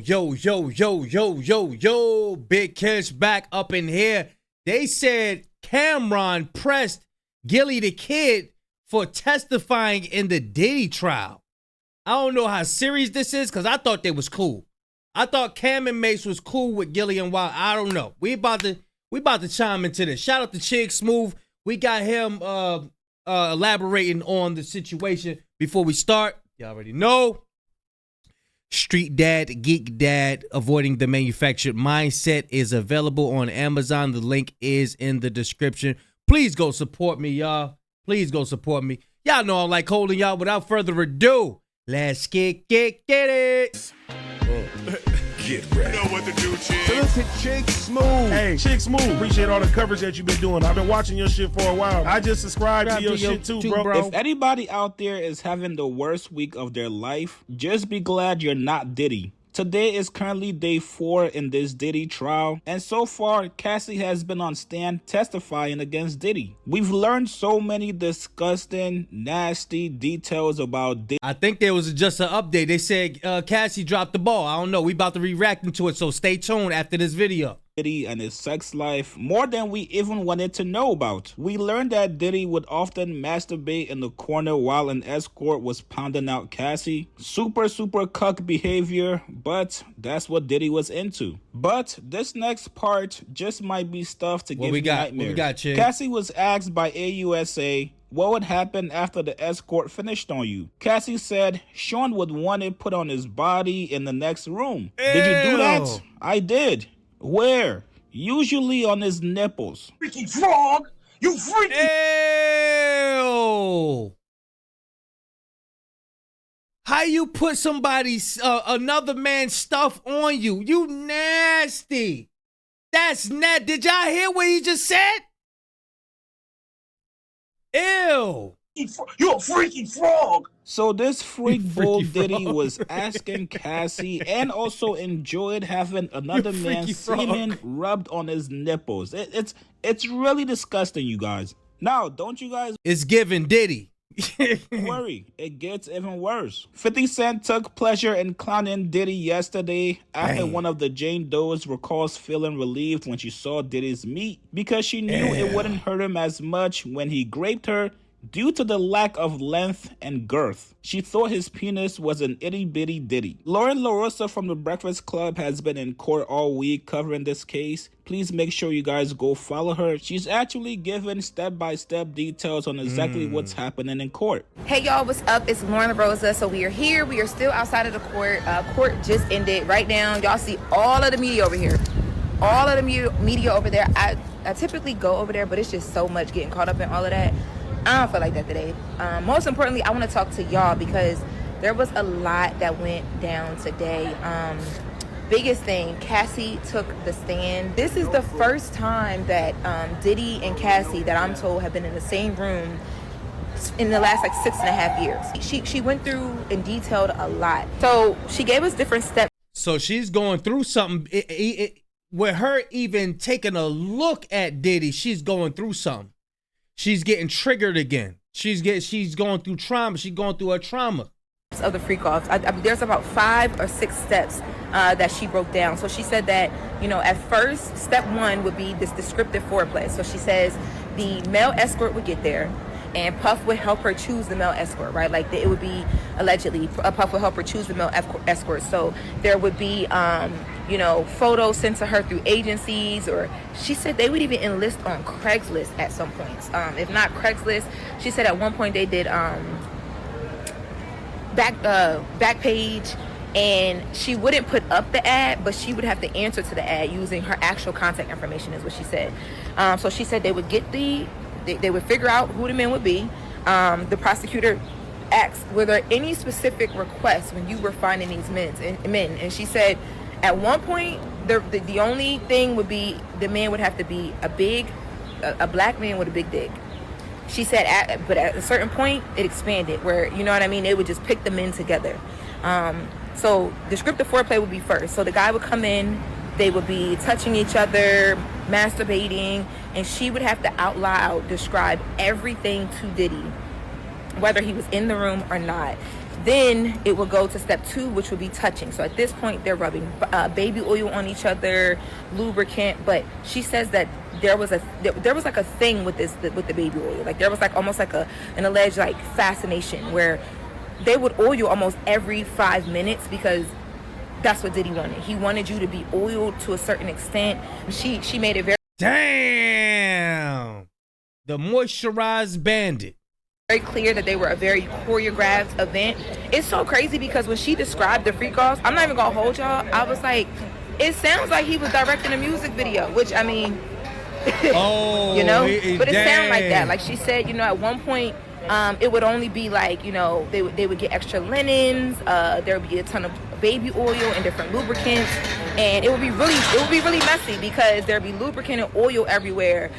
Yo, Big Kish back up in here. They said Cameron pressed Gillie the Kid for testifying in the Diddy trial. I don't know how serious this is because I thought they was cool. I thought Cam and Mace was cool with Gillie and Wild. I don't know. We about to chime into this. Shout out to Chig Smooth. We got him elaborating on the situation before we start. You already know. Street Dad, Geek Dad, Avoiding the Manufactured Mindset is available on Amazon. The link is in the description. Please go support me, y'all. Please go support me. Y'all know I like holding y'all. Without further ado, let's get it. Get ready. You know what to do, Chig. So look at Chig Smooth. Hey, Chig Smooth. Appreciate all the coverage that you've been doing. I've been watching your shit for a while. I just subscribed to your shit too, bro. If anybody out there is having the worst week of their life, just be glad you're not Diddy. Today is currently day 4 in this Diddy trial, and so far, Cassie has been on stand testifying against Diddy. We've learned so many disgusting, nasty details about Diddy. I think there was just an update. They said Cassie dropped the ball. I don't know. We about to react into it, so stay tuned after this video. Diddy and his sex life more than we even wanted to know about. We learned that Diddy would often masturbate in the corner while an escort was pounding out Cassie. Super cuck behavior, but that's what Diddy was into. But this next part just might be stuff to give you nightmares. What we got, Chig? Cassie was asked by AUSA what would happen after the escort finished on you. Cassie said Sean would want it put on his body in the next room. Ew. Did you do that? I did. Where? Usually on his nipples. Freaky frog! You freaky! Ew! How you put somebody's, another man's stuff on you? You nasty! That's nasty. Did y'all hear what he just said? Ew! You're a freaky frog! So this freak bull Diddy was asking Cassie and also enjoyed having another man's semen rubbed on his nipples. It's really disgusting, you guys. Now, don't you guys... It's giving Diddy. worry, it gets even worse. 50 Cent took pleasure in clowning Diddy yesterday after one of the Jane Does recalls feeling relieved when she saw Diddy's meat because she knew it wouldn't hurt him as much when he raped her due to the lack of length and girth. She thought his penis was an itty-bitty Diddy. Lauren LaRosa from The Breakfast Club has been in court all week covering this case. Please make sure you guys go follow her. She's actually given step-by-step details on exactly what's happening in court. Hey y'all, what's up? It's Lauren LaRosa. So we are here. We are still outside of the court. Court just ended. Right now, y'all see all of the media over here. All of the media over there. I typically go over there, but it's just so much getting caught up in all of that. I don't feel like that today. Most importantly, I want to talk to y'all because there was a lot that went down today. Biggest thing, Cassie took the stand. This is the first time that Diddy and Cassie, that I'm told, have been in the same room in the last like 6.5 years. She went through and detailed a lot. So she gave us different steps. So she's going through something. With her even taking a look at Diddy, she's going through something. She's getting triggered again. She's going through trauma. She's going through her trauma. Of the freak offs. There's about 5 or 6 steps that she broke down. So she said that, at first, step 1 would be this descriptive foreplay. So she says the male escort would get there and Puff would help her choose the male escort, right? Like it would be allegedly Puff would help her choose the male escort. So there would be, photos sent to her through agencies, or she said they would even enlist on Craigslist at some points. If not Craigslist, she said at one point they did back page, and she wouldn't put up the ad, but she would have to answer to the ad using her actual contact information, is what she said. So she said they would get they would figure out who the men would be. The prosecutor asked, were there any specific requests when you were finding these men? And she said at one point the only thing would be the man would have to be a black man with a big dick. She said, but at a certain point, it expanded where, they would just pick the men together. So descriptive foreplay would be first. So the guy would come in, they would be touching each other, masturbating, and she would have to out loud describe everything to Diddy, whether he was in the room or not. Then it would go to step 2, which would be touching. So at this point, they're rubbing baby oil on each other, lubricant. But she says that there was like a thing with the baby oil. Like there was like almost like an alleged like fascination where they would oil you almost every 5 minutes because that's what Diddy wanted. He wanted you to be oiled to a certain extent. She made it very damn. The moisturized bandit. Very clear that they were a very choreographed event. It's so crazy because when she described the freak offs, I'm not even gonna hold y'all. I was like, it sounds like he was directing a music video, which I mean, oh, you know, but it damn. sounded like that. Like she said, you know, at one point, it would only be like, you know, they would get extra linens. There would be a ton of baby oil and different lubricants, and it would be really messy because there'd be lubricant and oil everywhere.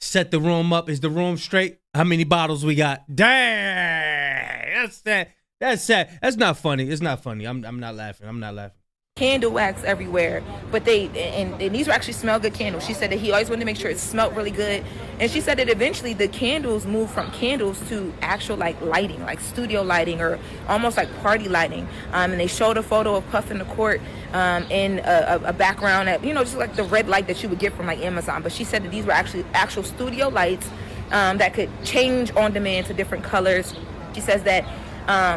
Set the room up. Is the room straight? How many bottles we got? Dang, that's sad. That's sad. That's not funny. It's not funny. I'm not laughing. I'm not laughing. Candle wax everywhere, but and these were actually smell good candles. She said that he always wanted to make sure it smelled really good, and she said that eventually the candles moved from candles to actual like lighting, like studio lighting or almost like party lighting. And they showed a photo of Puff in the court in a background at, you know, just like the red light that you would get from like Amazon. But she said that these were actually actual studio lights that could change on demand to different colors. She says that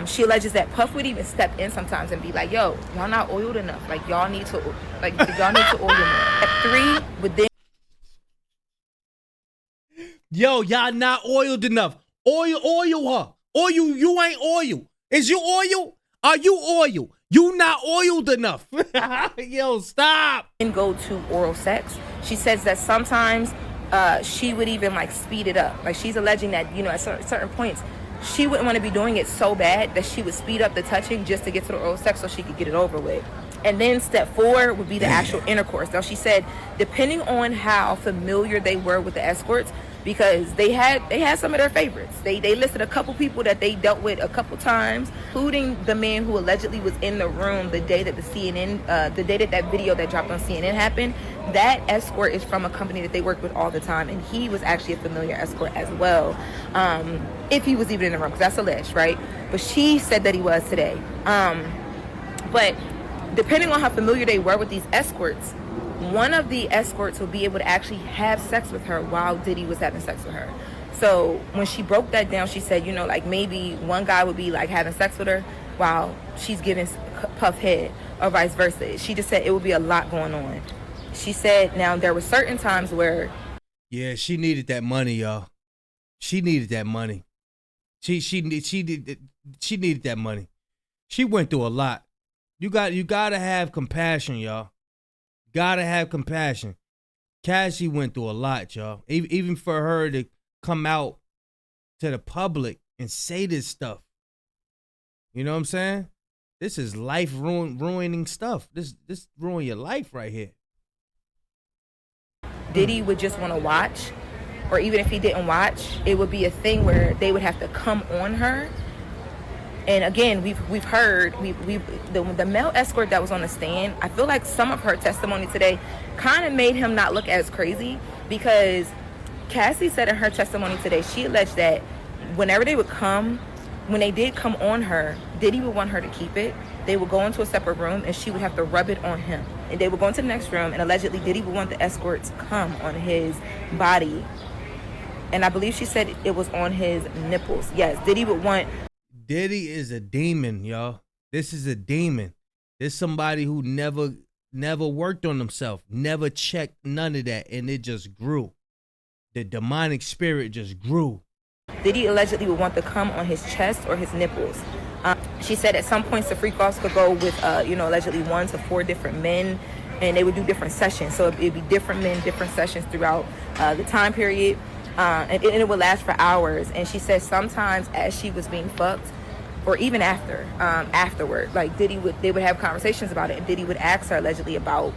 she alleges that Puff would even step in sometimes and be like, yo, y'all not oiled enough. Like y'all need to oil more. At 3 would then Yo, y'all not oiled enough. Oil her. Oil, you ain't oil. Is you oil? Are you oil? You not oiled enough. Yo, stop. and go to oral sex. She says that sometimes she would even like speed it up. Like she's alleging that, you know, at certain points, she wouldn't want to be doing it so bad that she would speed up the touching just to get to the oral sex so she could get it over with. And then step 4 would be the actual intercourse. Now she said, depending on how familiar they were with the escorts, because they had some of their favorites. They listed a couple people that they dealt with a couple times, including the man who allegedly was in the room the day that the day that video that dropped on CNN happened. That escort is from a company that they work with all the time, and he was actually a familiar escort as well, if he was even in the room, because that's alleged, right? But she said that he was today. But depending on how familiar they were with these escorts, one of the escorts would be able to actually have sex with her while Diddy was having sex with her. So when she broke that down, she said, you know, like maybe one guy would be like having sex with her while she's giving Puff head, or vice versa. She just said it would be a lot going on. She said now there were certain times where, yeah, she needed that money, y'all. She needed that money. She needed that money. She went through a lot. You gotta have compassion, y'all. Gotta have compassion. Cassie went through a lot, y'all. Even for her to come out to the public and say this stuff. You know what I'm saying? This is life ruining stuff. This ruin your life right here. Diddy would just want to watch, or even if he didn't watch, it would be a thing where they would have to come on her. And again, we've heard the male escort that was on the stand, I feel like some of her testimony today kind of made him not look as crazy, because Cassie said in her testimony today, she alleged that whenever they would come, when they did come on her, Diddy would want her to keep it. They would go into a separate room and she would have to rub it on him. And they would go into the next room, and allegedly Diddy would want the escort to come on his body. And I believe she said it was on his nipples. Yes, Diddy would want... Diddy is a demon, y'all. This is a demon. There's somebody who never worked on himself, never checked none of that, and it just grew. The demonic spirit just grew. Diddy allegedly would want to come on his chest or his nipples. She said at some points the freak-offs could go with, allegedly 1 to 4 different men, and they would do different sessions. So it'd be different men, different sessions throughout the time period, and it would last for hours. And she said sometimes as she was being fucked, or even afterward, like they would have conversations about it, and Diddy would ask her allegedly about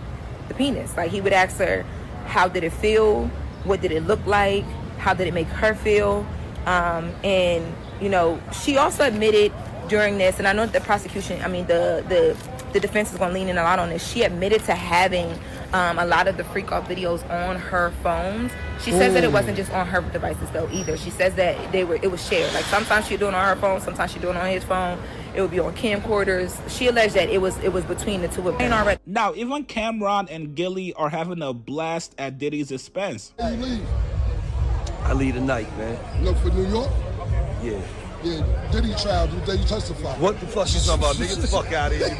the penis. Like he would ask her, how did it feel? What did it look like? How did it make her feel? And you know, she also admitted during this, and I know that the prosecution, the defense is going to lean in a lot on this. She admitted to having a lot of the freak off videos on her phones. She says that it wasn't just on her devices though either. She says that it was shared. Like sometimes she'd do it on her phone, sometimes she'd do it on his phone. It would be on camcorders. She alleged that it was between the two of them. Already. Now, even Cameron and Gillie are having a blast at Diddy's expense. How you leave? I leave tonight, man. Look for New York? Yeah. Yeah, Diddy trial, the day you testify. What the fuck you talking about, nigga? Get the fuck out of here, you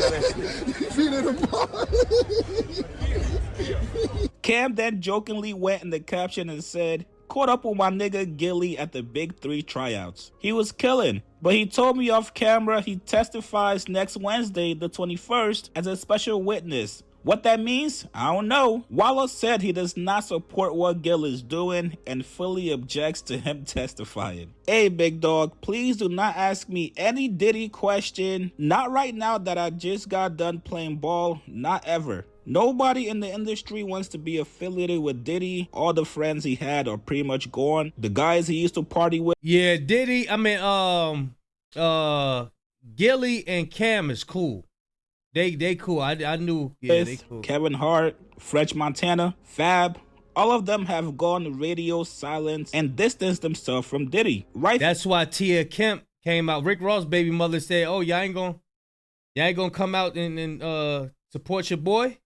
better. Cam then jokingly went in the caption and said, "Caught up with my nigga Gillie at the Big 3 tryouts. He was killing, but he told me off camera he testifies next Wednesday, the 21st, as a special witness. What that means, I don't know." Wallow said he does not support what Gil is doing and fully objects to him testifying. Hey, big dog, please do not ask me any Diddy question. Not right now that I just got done playing ball. Not ever. Nobody in the industry wants to be affiliated with Diddy. All the friends he had are pretty much gone. The guys he used to party with. Yeah, Diddy, Gillie and Cam is cool. They cool. I knew. Yeah, they cool. Kevin Hart, French Montana, Fab, all of them have gone radio silent and distanced themselves from Diddy. Right? That's why Tia Kemp came out. Rick Ross' baby mother said, "Oh, y'all ain't gonna come out and support your boy."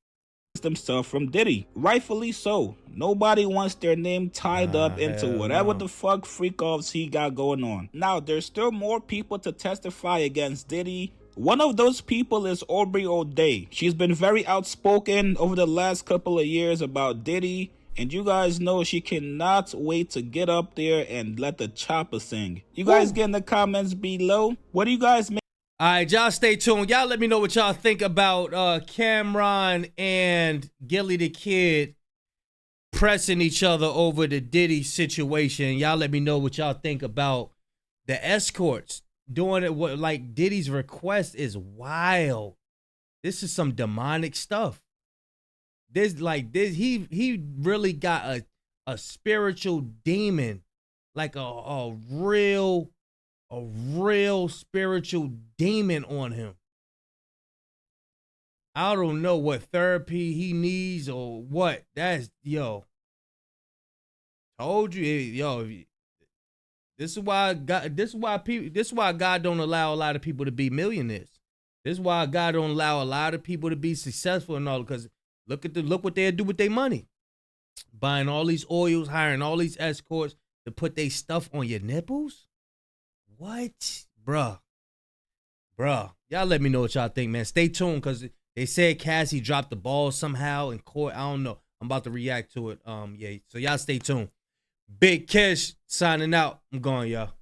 Themselves from Diddy. Rightfully so. Nobody wants their name tied up into whatever the fuck freak-offs he got going on. Now, there's still more people to testify against Diddy. One of those people is Aubrey O'Day. She's been very outspoken over the last couple of years about Diddy, and you guys know she cannot wait to get up there and let the chopper sing. You guys get in the comments below. What do you guys make? All right, y'all stay tuned. Y'all let me know what y'all think about Cameron and Gillie the Kid pressing each other over the Diddy situation. Y'all let me know what y'all think about the escorts doing it. What, like, Diddy's request is wild. This is some demonic stuff. He really got a spiritual demon, like a real spiritual demon on him. I don't know what therapy he needs or what. That's, yo. Told you, this is why God don't allow a lot of people to be millionaires. This is why God don't allow a lot of people to be successful and all, because look what they do with their money. Buying all these oils, hiring all these escorts to put their stuff on your nipples. What? Bruh. Y'all let me know what y'all think, man. Stay tuned, because they said Cassie dropped the ball somehow in court. I don't know. I'm about to react to it. Yeah. So y'all stay tuned. Big Kish signing out. I'm going, y'all.